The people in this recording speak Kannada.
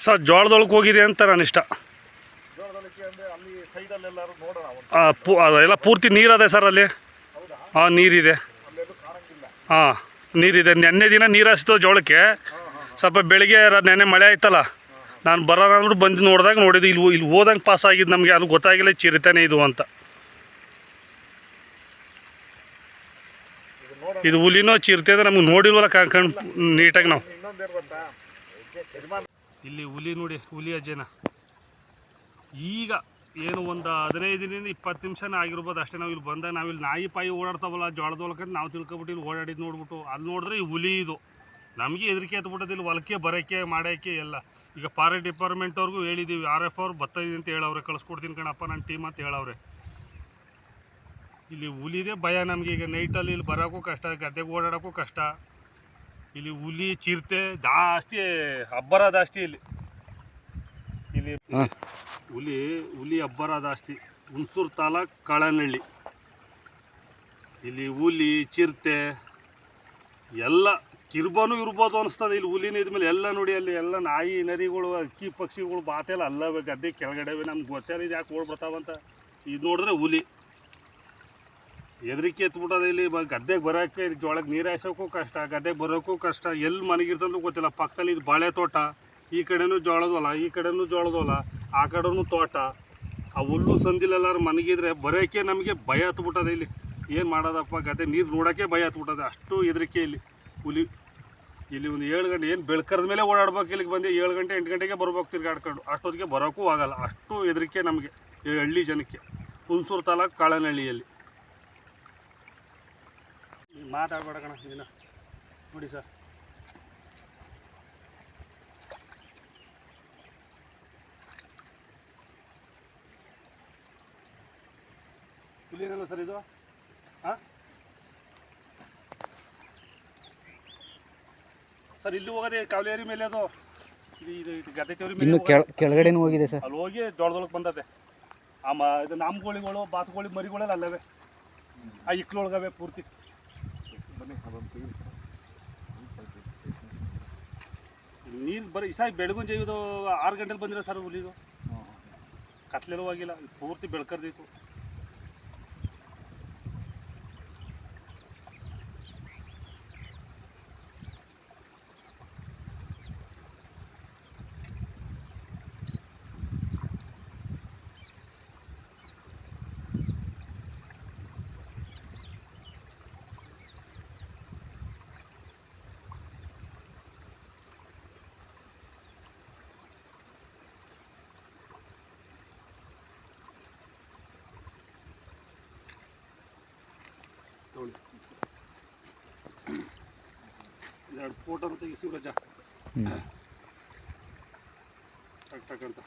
ಸರ್ ಜೋಳದೊಳಗೆ ಹೋಗಿದೆ ಅಂತ ನಾನು ಇಷ್ಟ. ಅದೆಲ್ಲ ಪೂರ್ತಿ ನೀರದೆ ಸರ್ ಅಲ್ಲಿ. ಹಾಂ ನೀರಿದೆ. ಹಾಂ ನೀರಿದೆ. ನೆನ್ನೆ ದಿನ ನೀರು ಹಾಸಿತು ಜೋಳಕ್ಕೆ. ಸ್ವಲ್ಪ ಬೆಳಿಗ್ಗೆ ನೆನ್ನೆ ಮಳೆ ಆಯ್ತಲ್ಲ, ನಾನು ಬರೋಣ ಅಂದ್ಬಿಟ್ಟು ಬಂದು ನೋಡಿದ್ದು ಇಲ್ಲಿ ಹೋದಂಗೆ ಪಾಸ್ ಆಗಿದ್ದು ನಮಗೆ. ಅದು ಗೊತ್ತಾಗಿಲ್ಲ ಚಿರತೆನೇ ಇದು ಅಂತ. ಇದು ಹುಲಿನೋ ಚಿರತೆ ಅಂದರೆ ನಮ್ಗೆ ನೋಡಿಲ್ವಲ್ಲ ಕಣ್ ನೀಟಾಗಿ ನಾವು. ಇಲ್ಲಿ ಹುಲಿ ನೋಡಿ, ಹುಲಿ ಅಜ್ಜನ ಈಗ ಏನು ಒಂದು 15 20 ನಿಮಿಷನೇ ಆಗಿರ್ಬೋದು ಅಷ್ಟೇ. ನಾವು ಇಲ್ಲಿ ಬಂದಾಗ ನಾವಿಲ್ಲಿ ನಾಯಿ ಪಾಯಿ ಓಡಾಡ್ತಾವಲ್ಲ ಜೋಳದೊಳಕಂತ ನಾವು ತಿಳ್ಕೊಬಿಟ್ಟು ಇಲ್ಲಿ ಓಡಾಡಿದ್ದು ನೋಡ್ಬಿಟ್ಟು ಅಲ್ಲಿ ನೋಡಿದ್ರೆ ಈ ಹುಲಿ ಇದು ನಮಗೆ ಹೆದರಿಕೆ ಎತ್ಬಿಟ್ಟದ್ದು. ಇಲ್ಲಿ ಹೊಲಕ್ಕೆ ಬರೋಕ್ಕೆ ಮಾಡೋಕ್ಕೆ ಎಲ್ಲ. ಈಗ ಫಾರೆಸ್ಟ್ ಡಿಪಾರ್ಟ್ಮೆಂಟವ್ರಿಗೂ ಹೇಳಿದ್ದೀವಿ, RF ಅವ್ರು ಬರ್ತಾಯಿದೆ ಅಂತ ಹೇಳವ್ರೆ, ಕಳಿಸ್ಕೊಡ್ತೀನಿ ಕಣಪ್ಪ ನನ್ನ ಟೀಮ್ ಅಂತ ಹೇಳವ್ರೆ. ಇಲ್ಲಿ ಹುಲಿದೇ ಭಯ ನಮಗೆ. ಈಗ ನೈಟಲ್ಲಿ ಇಲ್ಲಿ ಬರೋಕ್ಕೂ ಕಷ್ಟ, ಗದ್ದೆಗೆ ಓಡಾಡೋಕ್ಕೂ ಕಷ್ಟ. ಇಲ್ಲಿ ಹುಲಿ ಚಿರತೆ ಜಾಸ್ತಿ, ಅಬ್ಬರ ಜಾಸ್ತಿ ಇಲ್ಲಿ. ಹುಲಿ ಅಬ್ಬರ ಜಾಸ್ತಿ. ಹುಣಸೂರು ತಾಲೂಕು ಕಾಳನಹಳ್ಳಿ. ಇಲ್ಲಿ ಹುಲಿ ಚಿರತೆ ಎಲ್ಲ ಕಿರ್ಬಾನು ಇರ್ಬೋದು ಅನಿಸ್ತದೆ. ಇಲ್ಲಿ ಹುಲಿನ ಇದ್ಮೇಲೆ ಎಲ್ಲ ನೋಡಿ, ಅಲ್ಲಿ ಎಲ್ಲ ನಾಯಿ ನರಿಗಳು ಅಕ್ಕಿ ಪಕ್ಷಿಗಳು ಬಾತೆಲ್ಲ ಅಲ್ಲವೇ ಗದ್ದೆ ಕೆಳಗಡೆವೆ. ನಮ್ಗೆ ಗೊತ್ತೇ ಇದು ಯಾಕೆ ಓಡ್ಬಿಡ್ತಾವಂತ. ಇದು ನೋಡಿದ್ರೆ ಹುಲಿ ಹೆದರಿಕೆ ಎತ್ಬಿಟ್ಟದೆ. ಇಲ್ಲಿ ಗದ್ದೆಗೆ ಬರೋಕ್ಕೆ, ಜೋಳಕ್ಕೆ ನೀರು ಹಾಯ್ಸೋಕ್ಕೂ ಕಷ್ಟ, ಗದ್ದೆಗೆ ಬರೋಕ್ಕೂ ಕಷ್ಟ. ಎಲ್ಲಿ ಮನೆಗಿರ್ತಂದ್ರೂ ಗೊತ್ತಿಲ್ಲ. ಪಕ್ಕದಲ್ಲಿ ಇದು ಬಾಳೆ ತೋಟ, ಈ ಕಡೆನೂ ಜೋಳದ ಹೊಲ, ಈ ಕಡೆನೂ ಜೋಳದ ಹೊಲ, ಆ ಕಡೆನೂ ತೋಟ. ಆ ಹುಲ್ಲು ಸಂದಿಲೆಲ್ಲಾರು ಮನೆಗಿದ್ರೆ ಬರೋಕ್ಕೆ ನಮಗೆ ಭಯ ಹತ್ಬಿಟ್ಟದೆ. ಇಲ್ಲಿ ಏನು ಮಾಡೋದಪ್ಪ, ಗದ್ದೆ ನೀರು ನೋಡೋಕ್ಕೆ ಭಯ ಹತ್ಬಿಟ್ಟದೆ. ಅಷ್ಟು ಹೆದರಿಕೆ ಇಲ್ಲಿ ಹುಲಿ. ಇಲ್ಲಿ ಒಂದು 7 ಗಂಟೆ ಏನು ಬೆಳ್ಕರದ ಮೇಲೆ ಓಡಾಡ್ಬೇಕು. ಇಲ್ಲಿಗೆ ಬಂದು 7 ಗಂಟೆ 8 ಗಂಟೆಗೆ ಬರ್ಬೇಕು ತಿರ್ಗಾಡ್ಕೊಂಡು. ಅಷ್ಟೊತ್ತಿಗೆ ಬರೋಕ್ಕೂ ಆಗಲ್ಲ. ಅಷ್ಟು ಹೆದರಿಕೆ ನಮಗೆ ಈ ಹಳ್ಳಿ ಜನಕ್ಕೆ. ಹುಣಸೂರು ತಾಲೂಕು ಕಾಳನಹಳ್ಳಿಯಲ್ಲಿ. ಮಾತಾಡ್ಬೇಡ ಕಣ ನೀನು. ನೋಡಿ ಸರ್, ಇಲ್ಲೇನಲ್ಲ ಸರ್ ಇದು. ಹಾಂ ಸರ್, ಇಲ್ಲಿ ಹೋಗೋದೇ ಕಾವಲೇರಿ ಮೇಲೆ. ಅದು ಇದು ಗದ್ದೆ ತೇವ್ರಿ ಮೇಲೆ ಕೆಳಗಡೆನೂ ಹೋಗಿದೆ ಸರ್. ಅಲ್ಲಿ ಹೋಗಿ ಜೋಳದೊಳಗೆ ಬಂದದೆ. ಇದು ನಾಮಗೋಳಿಗಳು, ಬಾತುಗೋಳಿ ಮರಿಗಳೆಲ್ಲ ಅಲ್ಲವೇ. ಆ ಇಕ್ಳೊಳಗವೆ ಪೂರ್ತಿ. ನೀರು ಬರೀ ಸಾರಿ ಬೆಳಗುಂಜೆ ಇದು 6 ಗಂಟೆಲಿ ಬಂದಿರೋ ಸರ್ ಹುಲಿದು. ಕತ್ಲೆಲ್ಲೂ ಹೋಗಿಲ್ಲ, ಪೂರ್ತಿ ಬೆಳ್ಕರ್ದಿತ್ತು. ಎರಡು ಫೋಟೋ ತೆಗಿಸಿ ರಜಾ ಟಕ್ ಟಕ್ ಅಂತ.